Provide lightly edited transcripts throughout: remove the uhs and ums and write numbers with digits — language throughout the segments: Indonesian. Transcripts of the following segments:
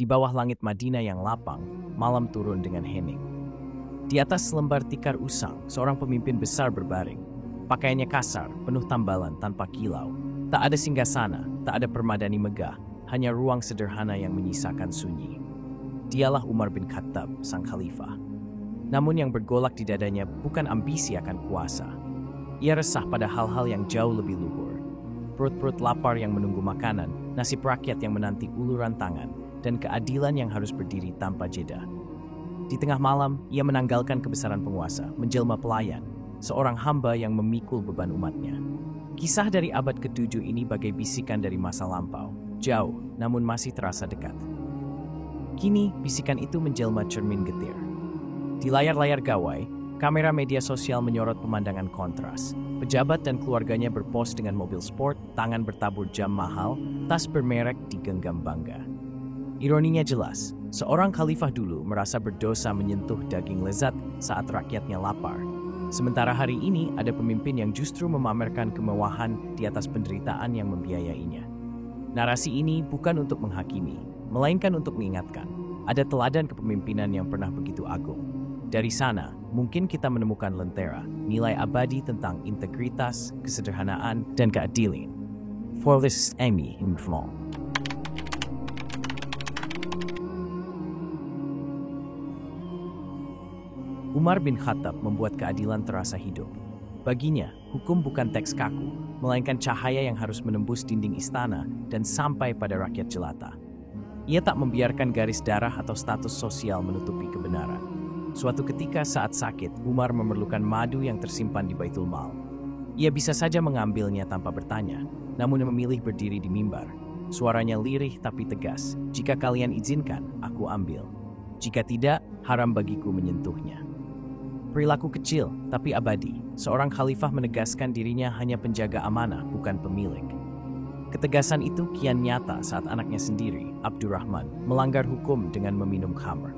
Di bawah langit Madinah yang lapang, malam turun dengan hening. Di atas selembar tikar usang, seorang pemimpin besar berbaring. Pakaiannya kasar, penuh tambalan tanpa kilau. Tak ada singgasana, tak ada permadani megah, hanya ruang sederhana yang menyisakan sunyi. Dialah Umar bin Khattab, sang khalifah. Namun yang bergolak di dadanya bukan ambisi akan kuasa. Ia resah pada hal-hal yang jauh lebih luhur. Perut-perut lapar yang menunggu makanan, nasib rakyat yang menanti uluran tangan, dan keadilan yang harus berdiri tanpa jeda. Di tengah malam, ia menanggalkan kebesaran penguasa, menjelma pelayan, seorang hamba yang memikul beban umatnya. Kisah dari abad ke-7 ini bagai bisikan dari masa lampau, jauh namun masih terasa dekat. Kini, bisikan itu menjelma cermin getir. Di layar-layar gawai, kamera media sosial menyorot pemandangan kontras. Pejabat dan keluarganya berpose dengan mobil sport, tangan bertabur jam mahal, tas bermerek digenggam bangga. Ironinya jelas, seorang khalifah dulu merasa berdosa menyentuh daging lezat saat rakyatnya lapar. Sementara hari ini ada pemimpin yang justru memamerkan kemewahan di atas penderitaan yang membiayainya. Narasi ini bukan untuk menghakimi, melainkan untuk mengingatkan, ada teladan kepemimpinan yang pernah begitu agung. Dari sana, mungkin kita menemukan lentera, nilai abadi tentang integritas, kesederhanaan, dan keadilan. For this Amy in France. Umar bin Khattab membuat keadilan terasa hidup. Baginya, hukum bukan teks kaku, melainkan cahaya yang harus menembus dinding istana dan sampai pada rakyat jelata. Ia tak membiarkan garis darah atau status sosial menutupi kebenaran. Suatu ketika saat sakit, Umar memerlukan madu yang tersimpan di Baitul Mal. Ia bisa saja mengambilnya tanpa bertanya, namun memilih berdiri di mimbar. Suaranya lirih tapi tegas, "Jika kalian izinkan, aku ambil. Jika tidak, haram bagiku menyentuhnya." Perilaku kecil tapi abadi, seorang khalifah menegaskan dirinya hanya penjaga amanah, bukan pemilik. Ketegasan itu kian nyata saat anaknya sendiri, Abdurrahman, melanggar hukum dengan meminum khamr.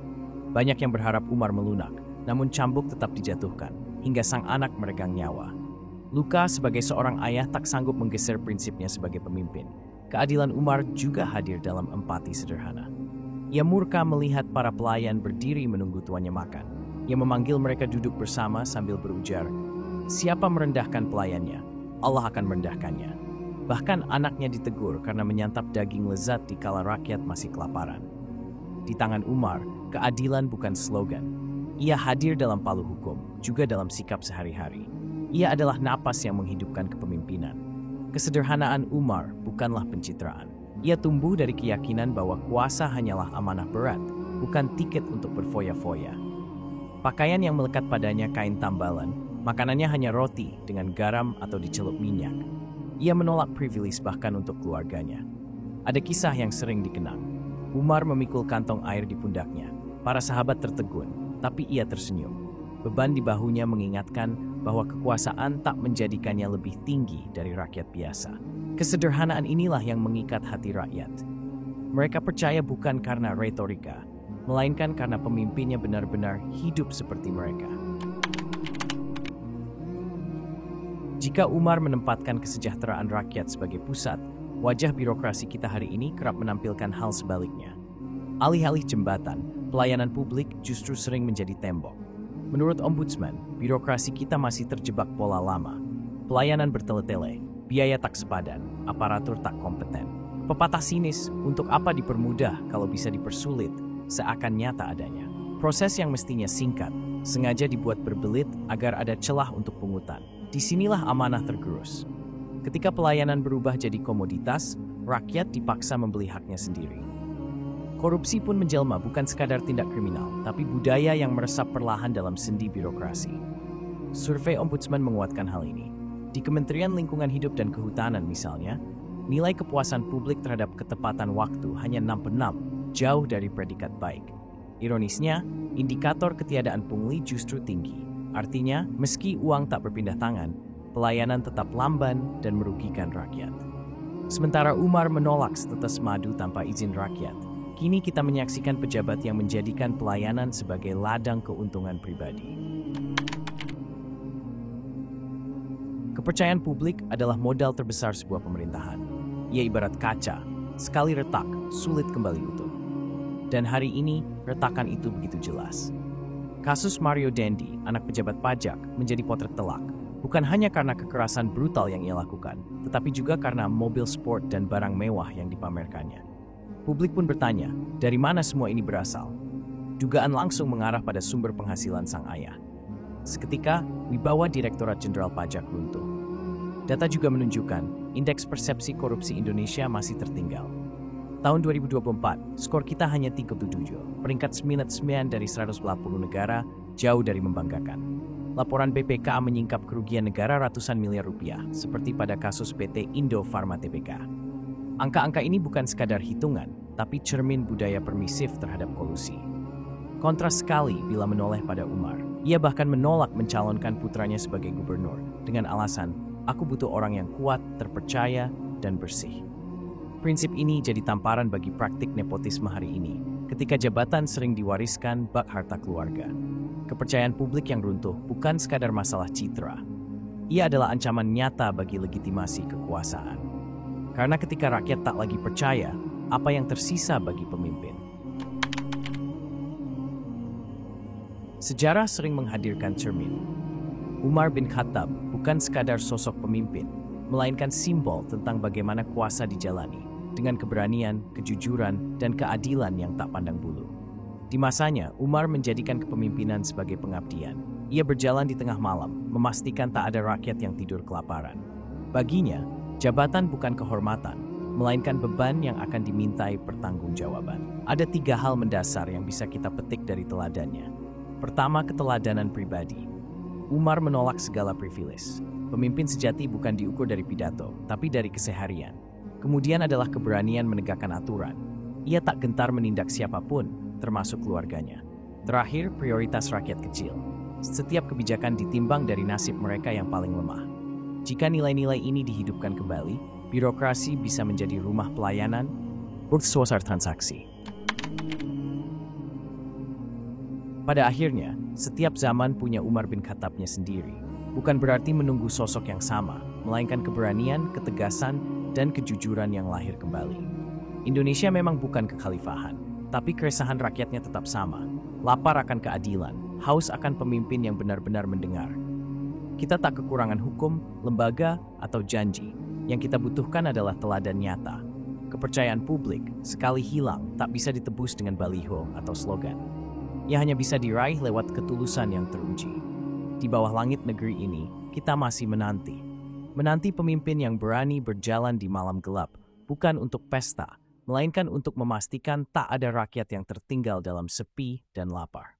Banyak yang berharap Umar melunak, namun cambuk tetap dijatuhkan, hingga sang anak meregang nyawa. Luka sebagai seorang ayah tak sanggup menggeser prinsipnya sebagai pemimpin. Keadilan Umar juga hadir dalam empati sederhana. Ia murka melihat para pelayan berdiri menunggu tuannya makan. Ia memanggil mereka duduk bersama sambil berujar, "Siapa merendahkan pelayannya, Allah akan merendahkannya." Bahkan anaknya ditegur karena menyantap daging lezat di kala rakyat masih kelaparan. Di tangan Umar, keadilan bukan slogan. Ia hadir dalam palu hukum, juga dalam sikap sehari-hari. Ia adalah napas yang menghidupkan kepemimpinan. Kesederhanaan Umar bukanlah pencitraan. Ia tumbuh dari keyakinan bahwa kuasa hanyalah amanah berat, bukan tiket untuk berfoya-foya. Pakaian yang melekat padanya kain tambalan, makanannya hanya roti dengan garam atau dicelup minyak. Ia menolak privilege bahkan untuk keluarganya. Ada kisah yang sering dikenang. Umar memikul kantong air di pundaknya. Para sahabat tertegun, tapi ia tersenyum. Beban di bahunya mengingatkan bahwa kekuasaan tak menjadikannya lebih tinggi dari rakyat biasa. Kesederhanaan inilah yang mengikat hati rakyat. Mereka percaya bukan karena retorika, melainkan karena pemimpinnya benar-benar hidup seperti mereka. Jika Umar menempatkan kesejahteraan rakyat sebagai pusat, wajah birokrasi kita hari ini kerap menampilkan hal sebaliknya. Alih-alih jembatan, pelayanan publik justru sering menjadi tembok. Menurut Ombudsman, birokrasi kita masih terjebak pola lama. Pelayanan bertele-tele, biaya tak sepadan, aparatur tak kompeten. Pepatah sinis, untuk apa dipermudah kalau bisa dipersulit, seakan nyata adanya. Proses yang mestinya singkat, sengaja dibuat berbelit agar ada celah untuk pungutan. Disinilah amanah tergerus. Ketika pelayanan berubah jadi komoditas, rakyat dipaksa membeli haknya sendiri. Korupsi pun menjelma bukan sekadar tindak kriminal, tapi budaya yang meresap perlahan dalam sendi birokrasi. Survei Ombudsman menguatkan hal ini. Di Kementerian Lingkungan Hidup dan Kehutanan misalnya, nilai kepuasan publik terhadap ketepatan waktu hanya 66, jauh dari predikat baik. Ironisnya, indikator ketiadaan pungli justru tinggi. Artinya, meski uang tak berpindah tangan, pelayanan tetap lamban dan merugikan rakyat. Sementara Umar menolak setetes madu tanpa izin rakyat, kini kita menyaksikan pejabat yang menjadikan pelayanan sebagai ladang keuntungan pribadi. Kepercayaan publik adalah modal terbesar sebuah pemerintahan. Ia ibarat kaca, sekali retak, sulit kembali utuh. Dan hari ini, retakan itu begitu jelas. Kasus Mario Dendi, anak pejabat pajak, menjadi potret telak. Bukan hanya karena kekerasan brutal yang ia lakukan, tetapi juga karena mobil sport dan barang mewah yang dipamerkannya. Publik pun bertanya, dari mana semua ini berasal? Dugaan langsung mengarah pada sumber penghasilan sang ayah. Seketika, wibawa Direktorat Jenderal Pajak runtuh. Data juga menunjukkan, indeks persepsi korupsi Indonesia masih tertinggal. Tahun 2024, skor kita hanya 37, peringkat 99 dari 180 negara, jauh dari membanggakan. Laporan BPK menyingkap kerugian negara ratusan miliar rupiah, seperti pada kasus PT Indo Farma Tbk. Angka-angka ini bukan sekadar hitungan, tapi cermin budaya permisif terhadap kolusi. Kontras sekali bila menoleh pada Umar. Ia bahkan menolak mencalonkan putranya sebagai gubernur, dengan alasan, aku butuh orang yang kuat, terpercaya, dan bersih. Prinsip ini jadi tamparan bagi praktik nepotisme hari ini, ketika jabatan sering diwariskan bak harta keluarga. Kepercayaan publik yang runtuh bukan sekadar masalah citra. Ia adalah ancaman nyata bagi legitimasi kekuasaan. Karena ketika rakyat tak lagi percaya, apa yang tersisa bagi pemimpin? Sejarah sering menghadirkan cermin. Umar bin Khattab bukan sekadar sosok pemimpin, melainkan simbol tentang bagaimana kuasa dijalani, dengan keberanian, kejujuran, dan keadilan yang tak pandang bulu. Di masanya, Umar menjadikan kepemimpinan sebagai pengabdian. Ia berjalan di tengah malam, memastikan tak ada rakyat yang tidur kelaparan. Baginya, jabatan bukan kehormatan, melainkan beban yang akan dimintai pertanggungjawaban. Ada 3 hal mendasar yang bisa kita petik dari teladannya. Pertama, keteladanan pribadi. Umar menolak segala privilege. Pemimpin sejati bukan diukur dari pidato, tapi dari keseharian. Kemudian adalah keberanian menegakkan aturan. Ia tak gentar menindak siapapun, termasuk keluarganya. Terakhir, prioritas rakyat kecil. Setiap kebijakan ditimbang dari nasib mereka yang paling lemah. Jika nilai-nilai ini dihidupkan kembali, birokrasi bisa menjadi rumah pelayanan, suasar transaksi. Pada akhirnya, setiap zaman punya Umar bin Khattabnya sendiri. Bukan berarti menunggu sosok yang sama, melainkan keberanian, ketegasan, dan kejujuran yang lahir kembali. Indonesia memang bukan kekhalifahan, tapi keresahan rakyatnya tetap sama. Lapar akan keadilan, haus akan pemimpin yang benar-benar mendengar. Kita tak kekurangan hukum, lembaga, atau janji. Yang kita butuhkan adalah teladan nyata. Kepercayaan publik, sekali hilang, tak bisa ditebus dengan baliho atau slogan. Ia hanya bisa diraih lewat ketulusan yang teruji. Di bawah langit negeri ini, kita masih menanti. Menanti pemimpin yang berani berjalan di malam gelap, bukan untuk pesta, melainkan untuk memastikan tak ada rakyat yang tertinggal dalam sepi dan lapar.